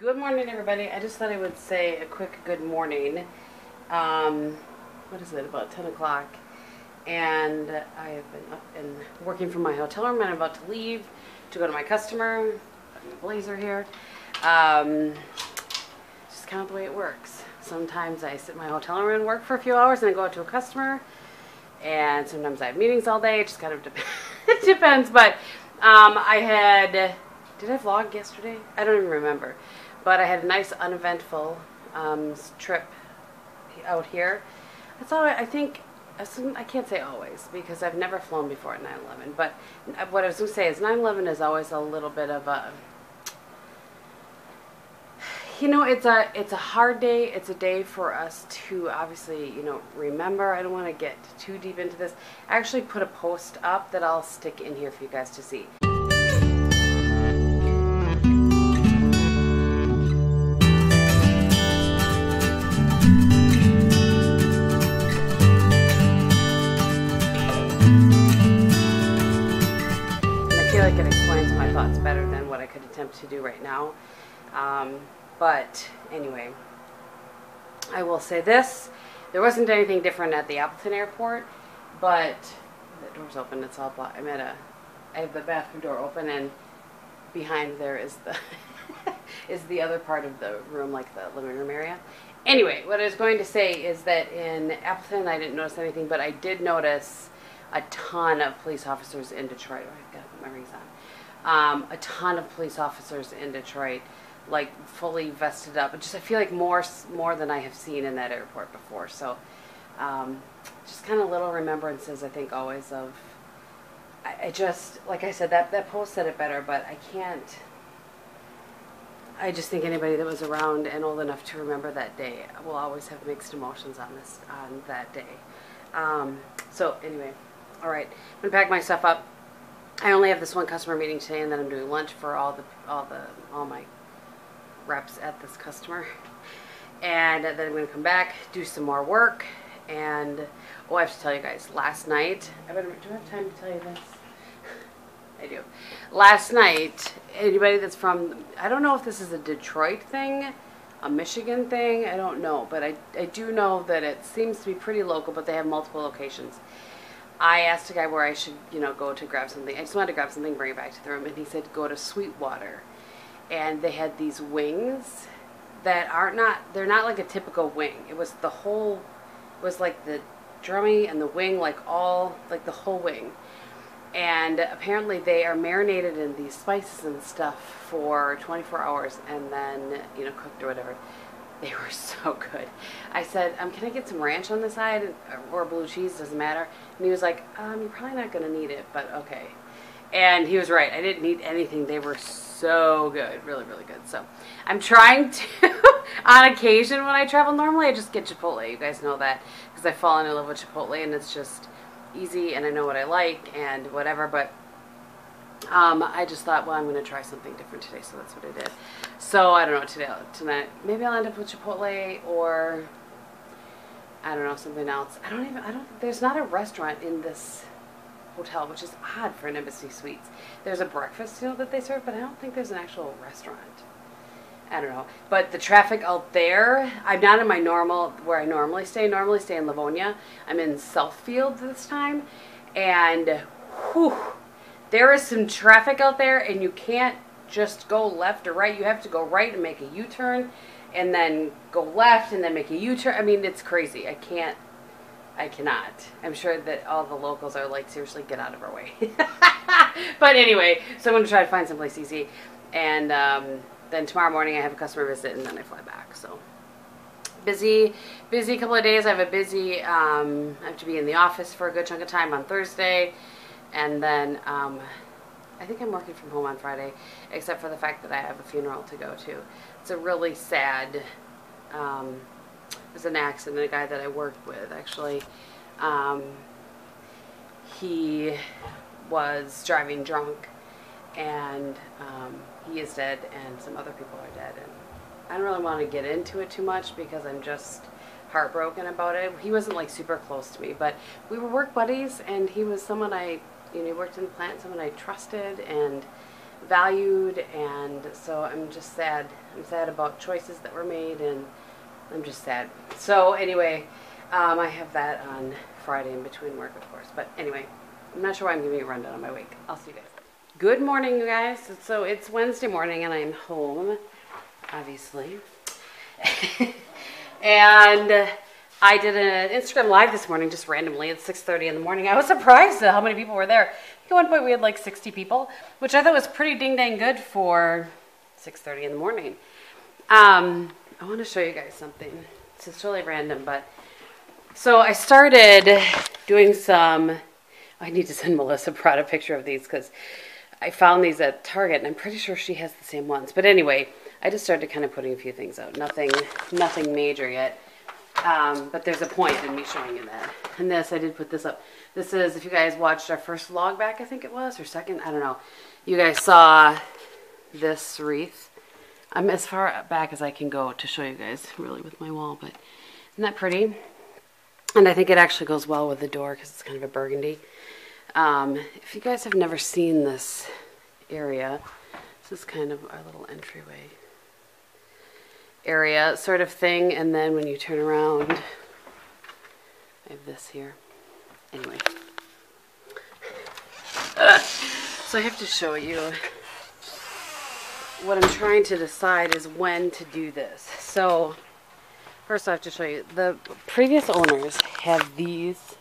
Good morning, everybody. I just thought I would say a quick good morning. What is it, about 10 o'clock? And I have been up and working from my hotel room, and I'm about to leave to go to my customer. Got my blazer here. Just kind of the way it works. Sometimes I sit in my hotel room and work for a few hours, and I go out to a customer. And sometimes I have meetings all day. It just kind of it depends. But did I vlog yesterday? I don't even remember. But I had a nice uneventful trip out here. That's all I think. I can't say always because I've never flown before at 9/11. But what I was going to say is 9/11 is always a little bit of a, it's a hard day. It's a day for us to obviously, remember. I don't want to get too deep into this. I actually put a post up that I'll stick in here for you guys to see. Like it explains my thoughts better than what I could attempt to do right now. But anyway, I will say this. There wasn't anything different at the Appleton airport, but the door's open. It's all blocked. I have the bathroom door open, and behind there is the is the other part of the room, like the living room area. Anyway, what I was going to say is that in Appleton I didn't notice anything, but I did notice a ton of police officers in Detroit. Oh, I've got to put my rings on. A ton of police officers in Detroit, like fully vested up. I feel like more than I have seen in that airport before. So, just kind of little remembrances, I think, always of. I just, like I said, that post said it better, but I can't. I just think anybody that was around and old enough to remember that day will always have mixed emotions on that day. So anyway. All right, I'm gonna pack my stuff up. I only have this one customer meeting today, and then I'm doing lunch for all my reps at this customer. And then I'm gonna come back, do some more work, and I have to tell you guys. Last night, do I have time to tell you this? I do. Last night, anybody that's from, I don't know if this is a Detroit thing, a Michigan thing, I don't know, but I do know that it seems to be pretty local, but they have multiple locations. I asked a guy where I should, go to grab something. I just wanted to grab something, bring it back to the room, and he said go to Sweetwater. And they had these wings that they're not like a typical wing. It was like the drummy and the wing, like the whole wing. And apparently they are marinated in these spices and stuff for 24 hours and then, cooked or whatever. They were so good. I said, can I get some ranch on the side or blue cheese? Doesn't matter. And he was like, you're probably not going to need it, but okay. And he was right. I didn't need anything. They were so good. Really, really good. So I'm trying to, on occasion when I travel, normally I just get Chipotle. You guys know that because I've fallen in love with Chipotle, and it's just easy, and I know what I like and whatever, but I just thought, well, I'm going to try something different today, so that's what I did. So I don't know, tonight, maybe I'll end up with Chipotle or, I don't know, something else. There's not a restaurant in this hotel, which is odd for an Embassy Suites. There's a breakfast, that they serve, but I don't think there's an actual restaurant. I don't know. But the traffic out there, I'm not in my where I normally stay. I normally stay in Livonia. I'm in Southfield this time, and whew, there is some traffic out there, and you can't just go left or right. You have to go right and make a U-turn, and then go left and then make a U-turn. I mean, it's crazy. I cannot. I'm sure that all the locals are like, seriously, get out of our way. But anyway, so I'm going to try to find someplace easy. And then tomorrow morning I have a customer visit, and then I fly back. So busy couple of days. I have I have to be in the office for a good chunk of time on Thursday. And then I think I'm working from home on Friday, except for the fact that I have a funeral to go to. It's a really sad, it was an accident. A guy that I worked with, actually, he was driving drunk, and he is dead, and some other people are dead. And I don't really want to get into it too much because I'm just heartbroken about it. He wasn't like super close to me, but we were work buddies, and he was someone he worked in the plant, someone I trusted, and valued, and so I'm just sad. I'm sad about choices that were made, and I'm just sad. So anyway, I have that on Friday in between work, of course. But anyway, I'm not sure why I'm giving you a rundown on my week. I'll see you guys. Good morning, you guys. So it's Wednesday morning, and I'm home, obviously. And I did an Instagram Live this morning, just randomly at 6:30 in the morning. I was surprised at how many people were there. I think at one point we had like 60 people, which I thought was pretty ding-dang good for 6:30 in the morning. I want to show you guys something. This is totally random, but... So I started doing some... I need to send Melissa Pratt a picture of these because I found these at Target, and I'm pretty sure she has the same ones. But anyway, I just started kind of putting a few things out. Nothing major yet. But there's a point in me showing you that. And this, I did put this up. This is, if you guys watched our first vlog back, I think it was, or second, I don't know. You guys saw this wreath. I'm as far back as I can go to show you guys, really, with my wall. But isn't that pretty? And I think it actually goes well with the door because it's kind of a burgundy. If you guys have never seen this area, this is kind of our little entryway area sort of thing, and then when you turn around, I have this here. Anyway, so I have to show you what I'm trying to decide is when to do this. So first I have to show you, the previous owners have these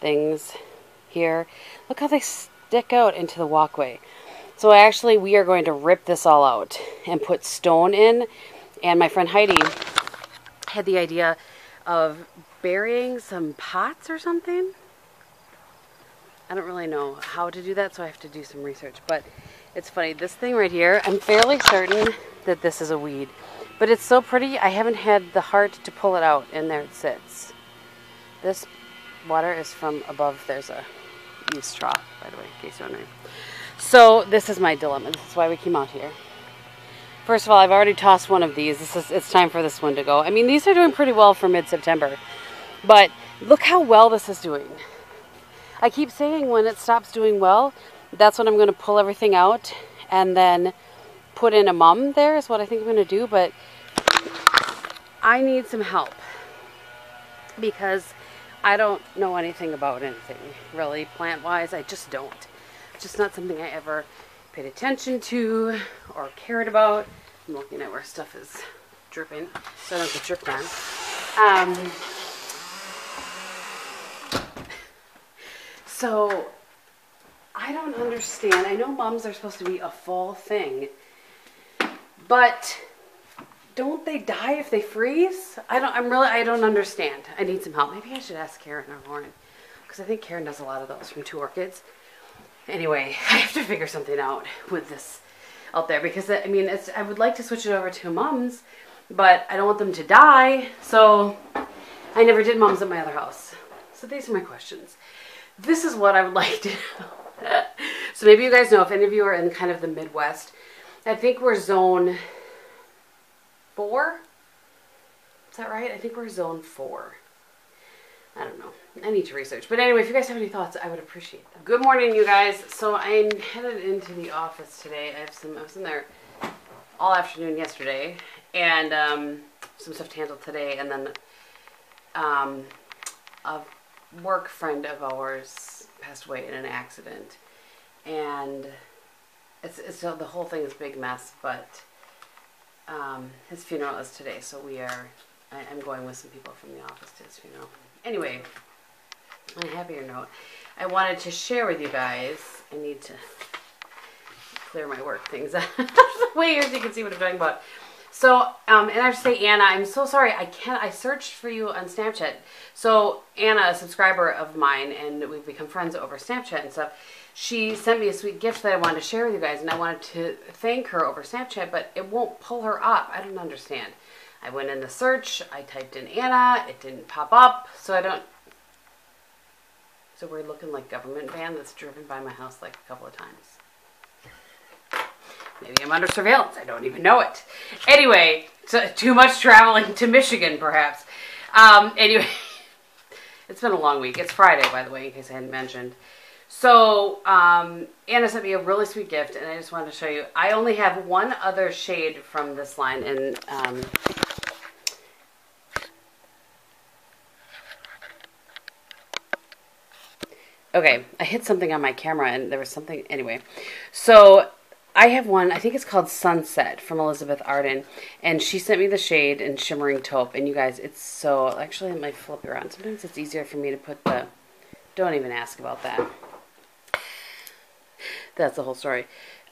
things here. Look how they stick out into the walkway. So actually we are going to rip this all out and put stone in. And my friend Heidi had the idea of burying some pots or something. I don't really know how to do that, so I have to do some research. But it's funny, this thing right here, I'm fairly certain that this is a weed. But it's so pretty, I haven't had the heart to pull it out, and there it sits. This water is from above. There's a use trough, by the way, in case you're wondering. So this is my dilemma. This is why we came out here. First of all, I've already tossed one of these. It's time for this one to go. I mean, these are doing pretty well for mid-September. But look how well this is doing. I keep saying when it stops doing well, that's when I'm going to pull everything out and then put in a mum there is what I think I'm going to do. But I need some help because I don't know anything about anything, really, plant-wise. I just don't. It's just not something I ever paid attention to or cared about. I'm looking at where stuff is dripping so I don't get dripped on. So I don't understand. I know mums are supposed to be a fall thing, but don't they die if they freeze? I don't understand. I need some help. Maybe I should ask Karen or Lauren, because I think Karen does a lot of those from Two Orchids. Anyway, I have to figure something out with this out there because, I mean, I would like to switch it over to mums, but I don't want them to die, so I never did mums at my other house. So these are my questions. This is what I would like to know. So maybe you guys know, if any of you are in kind of the Midwest, I think we're zone 4. Is that right? I think we're zone 4. I don't know. I need to research. But anyway, if you guys have any thoughts, I would appreciate them. Good morning, you guys. So I'm headed into the office today. I was in there all afternoon yesterday, and some stuff to handle today. And then a work friend of ours passed away in an accident, and it's the whole thing is a big mess. But his funeral is today, so I'm going with some people from the office to his funeral. Anyway, on a happier note, I wanted to share with you guys. I need to clear my work things out of the way here so you can see what I'm talking about. So, and I have to say, Anna, I'm so sorry. I searched for you on Snapchat. So, Anna, a subscriber of mine, and we've become friends over Snapchat and stuff, she sent me a sweet gift that I wanted to share with you guys, and I wanted to thank her over Snapchat, but it won't pull her up. I don't understand. I went in the search, I typed in Anna, it didn't pop up, so we're looking like government van that's driven by my house like a couple of times. Maybe I'm under surveillance, I don't even know it. Anyway, so too much traveling to Michigan, perhaps. Anyway, it's been a long week. It's Friday, by the way, in case I hadn't mentioned. So, Anna sent me a really sweet gift, and I just wanted to show you. I only have one other shade from this line, and okay, I hit something on my camera, and there was something, anyway. So, I have one, I think it's called Sunset from Elizabeth Arden, and she sent me the shade in Shimmering Taupe, and you guys, it's so, actually, I might flip it around. Sometimes it's easier for me to put the, don't even ask about that. That's the whole story.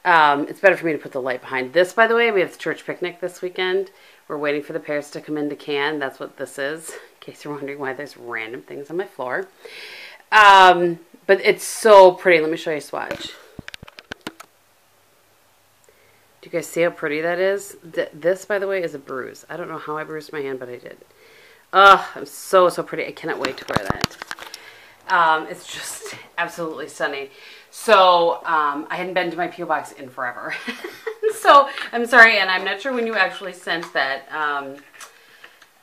It's better for me to put the light behind. This, by the way, we have the church picnic this weekend. We're waiting for the pears to come into can. That's what this is, in case you're wondering why there's random things on my floor. But it's so pretty. Let me show you a swatch. Do you guys see how pretty that is? This, by the way, is a bruise. I don't know how I bruised my hand, but I did. Oh, I'm so, so pretty. I cannot wait to wear that. It's just absolutely stunning. So, I hadn't been to my P.O. box in forever. So, I'm sorry, and I'm not sure when you actually sent that.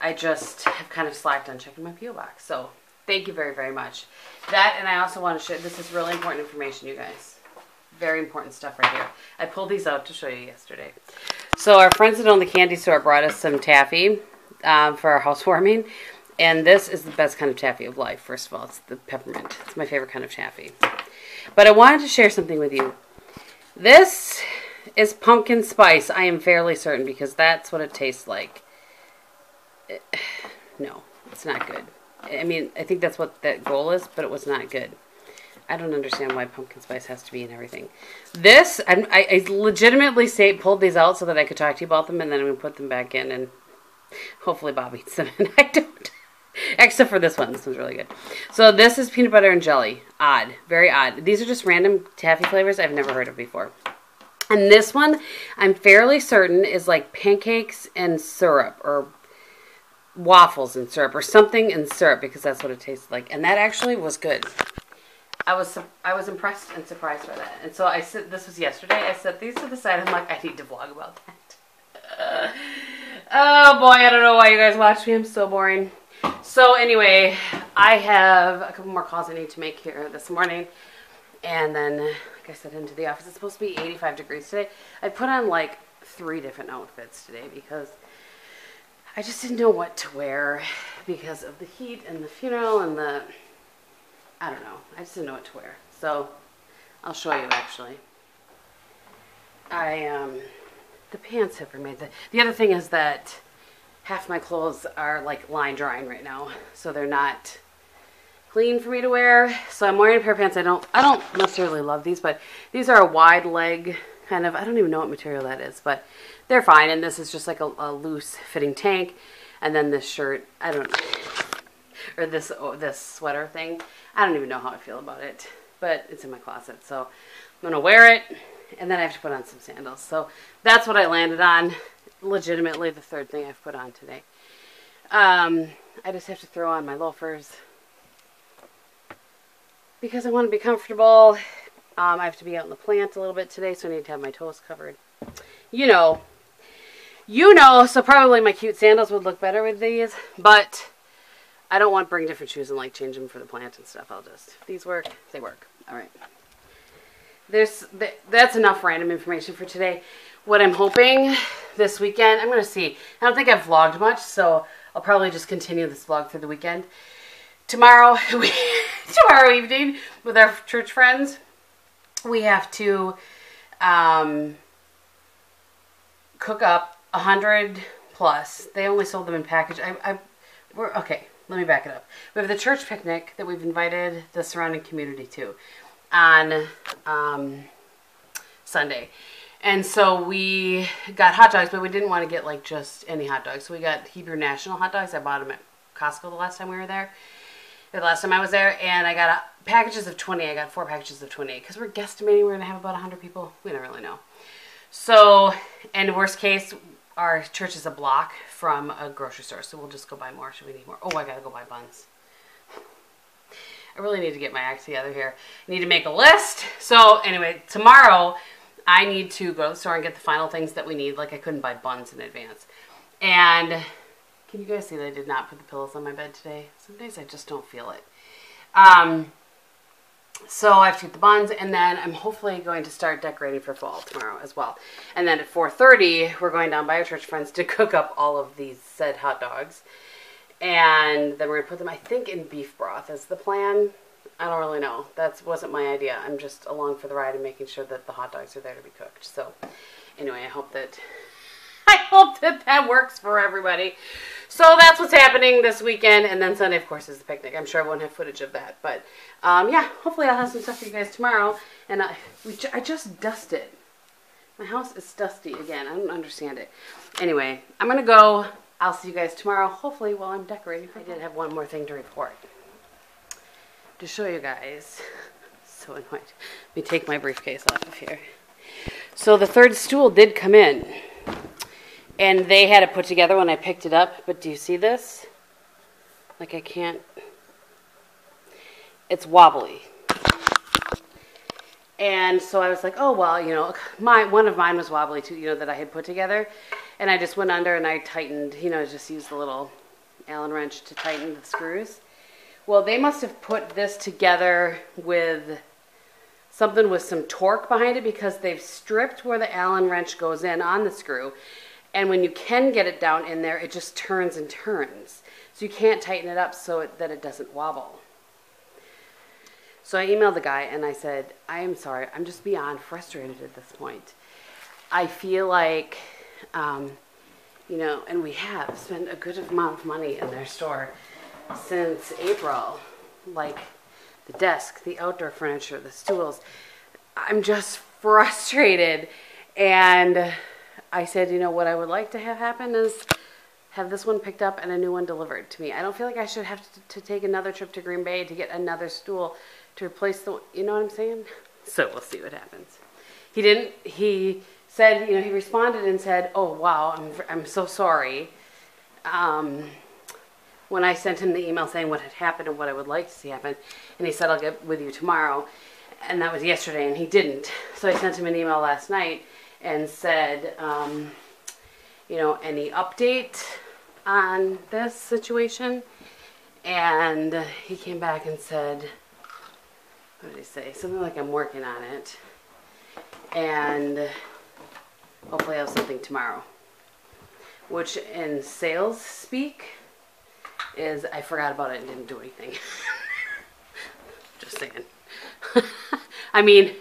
I just have kind of slacked on checking my P.O. box. So, thank you very, very much. That, and I also want to share, this is really important information, you guys. Very important stuff right here. I pulled these out to show you yesterday. So, our friends that own the candy store brought us some taffy for our housewarming. And this is the best kind of taffy of life, first of all. It's the peppermint. It's my favorite kind of taffy. But I wanted to share something with you. This is pumpkin spice, I am fairly certain, because that's what it tastes like. No, it's not good. I mean, I think that's what that goal is, but it was not good. I don't understand why pumpkin spice has to be in everything. This, I legitimately pulled these out so that I could talk to you about them, and then I'm going to put them back in, and hopefully Bob eats them, and I don't. Except for this one. This one's really good. So this is peanut butter and jelly. Odd. Very odd. These are just random taffy flavors I've never heard of before. And this one, I'm fairly certain, is like pancakes and syrup, or waffles and syrup, or something in syrup, because that's what it tastes like. And that actually was good. I was impressed and surprised by that. And so this was yesterday. I set these to the side. I'm like, I need to vlog about that. Oh boy, I don't know why you guys watch me. I'm so boring. So anyway, I have a couple more calls I need to make here this morning. And then, like I said, into the office. It's supposed to be 85 degrees today. I put on like 3 different outfits today because I just didn't know what to wear because of the heat and the funeral and the, I don't know. I just didn't know what to wear. So I'll show you actually. The pants have remained. The other thing is that half my clothes are like line drying right now, so they're not clean for me to wear. So I'm wearing a pair of pants. I don't necessarily love these, but these are a wide leg kind of, I don't even know what material that is, but they're fine. And this is just like a loose fitting tank. And then this shirt, I don't know, or this sweater thing. I don't even know how I feel about it, but it's in my closet. So I'm going to wear it, and then I have to put on some sandals. So that's what I landed on. Legitimately the third thing I've put on today. I just have to throw on my loafers because I want to be comfortable. I have to be out in the plant a little bit today, so I need to have my toes covered. You know, so probably my cute sandals would look better with these, but I don't want to bring different shoes and like change them for the plant and stuff. If these work, they work. All right. That's enough random information for today. What I'm hoping this weekend, I'm going to see. I don't think I've vlogged much, so I'll probably just continue this vlog through the weekend. Tomorrow evening with our church friends, we have to cook up 100 plus. They only sold them in package. Okay, let me back it up. We have the church picnic that we've invited the surrounding community to on Sunday. And so we got hot dogs, but we didn't want to get like just any hot dogs. So we got Hebrew National hot dogs. I bought them at Costco the last time we were there. The last time I was there. And I got packages of 20. I got 4 packages of 28. Because we're guesstimating we're going to have about 100 people. We don't really know. So, and worst case, our church is a block from a grocery store. So we'll just go buy more. Should we need more? Oh, I got to go buy buns. I really need to get my act together here. I need to make a list. So anyway, tomorrow I need to go to the store and get the final things that we need. Like I couldn't buy buns in advance. And can you guys see that I did not put the pillows on my bed today? Some days I just don't feel it. So I have to get the buns, and then I'm hopefully going to start decorating for fall tomorrow as well. And then at 4:30, we're going down by our church friends to cook up all of these said hot dogs. And then we're going to put them, I think, in beef broth is the plan. I don't really know. That wasn't my idea. I'm just along for the ride and making sure that the hot dogs are there to be cooked. So anyway, I hope that that works for everybody. So that's what's happening this weekend, and then Sunday, of course, is the picnic. I'm sure I won't have footage of that, but yeah, hopefully I'll have some stuff for you guys tomorrow. And I just dusted. My house is dusty again. I don't understand it. Anyway, I'm gonna go. I'll see you guys tomorrow, hopefully while I'm decorating. I did have one more thing to report to show you guys. So annoyed. Let me take my briefcase off of here. So the third stool did come in. And they had it put together when I picked it up, but do you see this? Like I can't, it's wobbly. And so I was like, oh, well, you know, one of mine was wobbly too, you know, that I had put together. And I just went under and I tightened, you know, just used the little Allen wrench to tighten the screws. Well, they must have put this together with something with some torque behind it, because they've stripped where the Allen wrench goes in on the screw. And when you can get it down in there, it just turns and turns. So you can't tighten it up so that it doesn't wobble. So I emailed the guy and I said, I am sorry, I'm just beyond frustrated at this point. I feel like, you know, and we have spent a good amount of money in their store since April. Like the desk, the outdoor furniture, the stools. I'm just frustrated. And I said, you know, what I would like to have happen is have this one picked up and a new one delivered to me. I don't feel like I should have to take another trip to Green Bay to get another stool to replace the one, you know what I'm saying? So we'll see what happens. He said, you know, he responded and said, oh, wow, I'm so sorry. When I sent him the email saying what had happened and what I would like to see happen, and he said, I'll get with you tomorrow. And that was yesterday, and he didn't. So I sent him an email last night and said, you know, any update on this situation? And he came back and said, what did he say? Something like, I'm working on it. And hopefully I'll have something tomorrow. Which in sales speak is I forgot about it and didn't do anything. Just saying. I mean,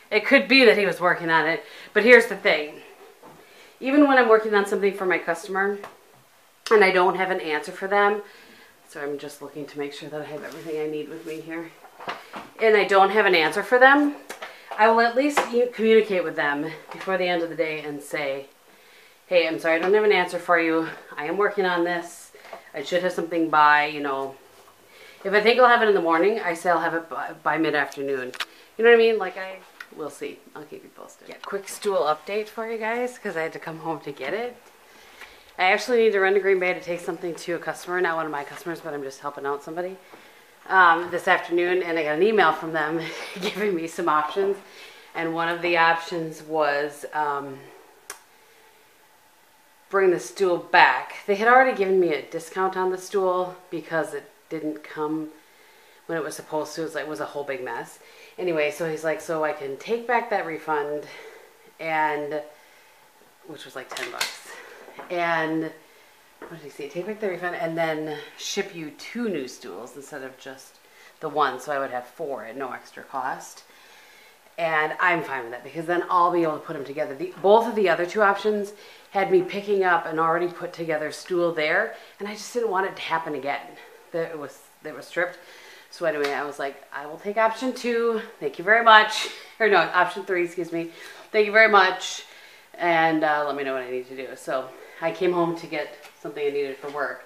it could be that he was working on it, but here's the thing. Even when I'm working on something for my customer and I don't have an answer for them, so I'm just looking to make sure that I have everything I need with me here, and I don't have an answer for them, I will at least communicate with them before the end of the day and say, hey, I'm sorry, I don't have an answer for you. I am working on this. I should have something by, you know, if I think I'll have it in the morning, I say I'll have it by mid-afternoon. You know what I mean? Like, we'll see. I'll keep you posted. Yeah, quick stool update for you guys, because I had to come home to get it. I actually need to run to Green Bay to take something to a customer, not one of my customers, but I'm just helping out somebody this afternoon, and I got an email from them giving me some options, and one of the options was bring the stool back. They had already given me a discount on the stool because it didn't come when it was supposed to. It was a whole big mess. Anyway, so he's like, so I can take back that refund, and which was like $10. And what did he say? Take back the refund and then ship you 2 new stools instead of just the one. So I would have 4 at no extra cost. And I'm fine with that because then I'll be able to put them together. Both of the other 2 options had me picking up an already put together stool there, and I just didn't want it to happen again. They were stripped. So anyway, I was like, I will take option 2. Thank you very much. Or no, option 3, excuse me. Thank you very much. And let me know what I need to do. So I came home to get something I needed for work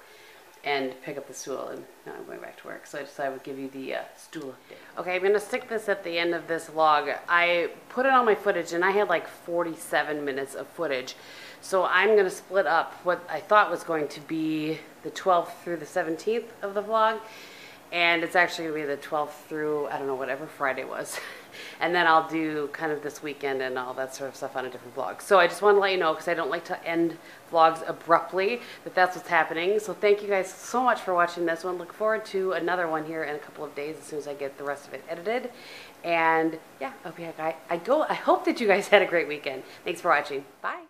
and pick up the stool, and now I'm going back to work. So I decided I would give you the stool update. Okay, I'm going to stick this at the end of this vlog. I put it on my footage, and I had like 47 minutes of footage. So I'm going to split up what I thought was going to be the 12th through the 17th of the vlog, And it's actually going to be the 12th through, I don't know, whatever Friday was. And then I'll do kind of this weekend and all that sort of stuff on a different vlog. So I just want to let you know, because I don't like to end vlogs abruptly, that that's what's happening. So thank you guys so much for watching this one. Look forward to another one here in a couple of days as soon as I get the rest of it edited. And yeah, I hope that you guys had a great weekend. Thanks for watching. Bye.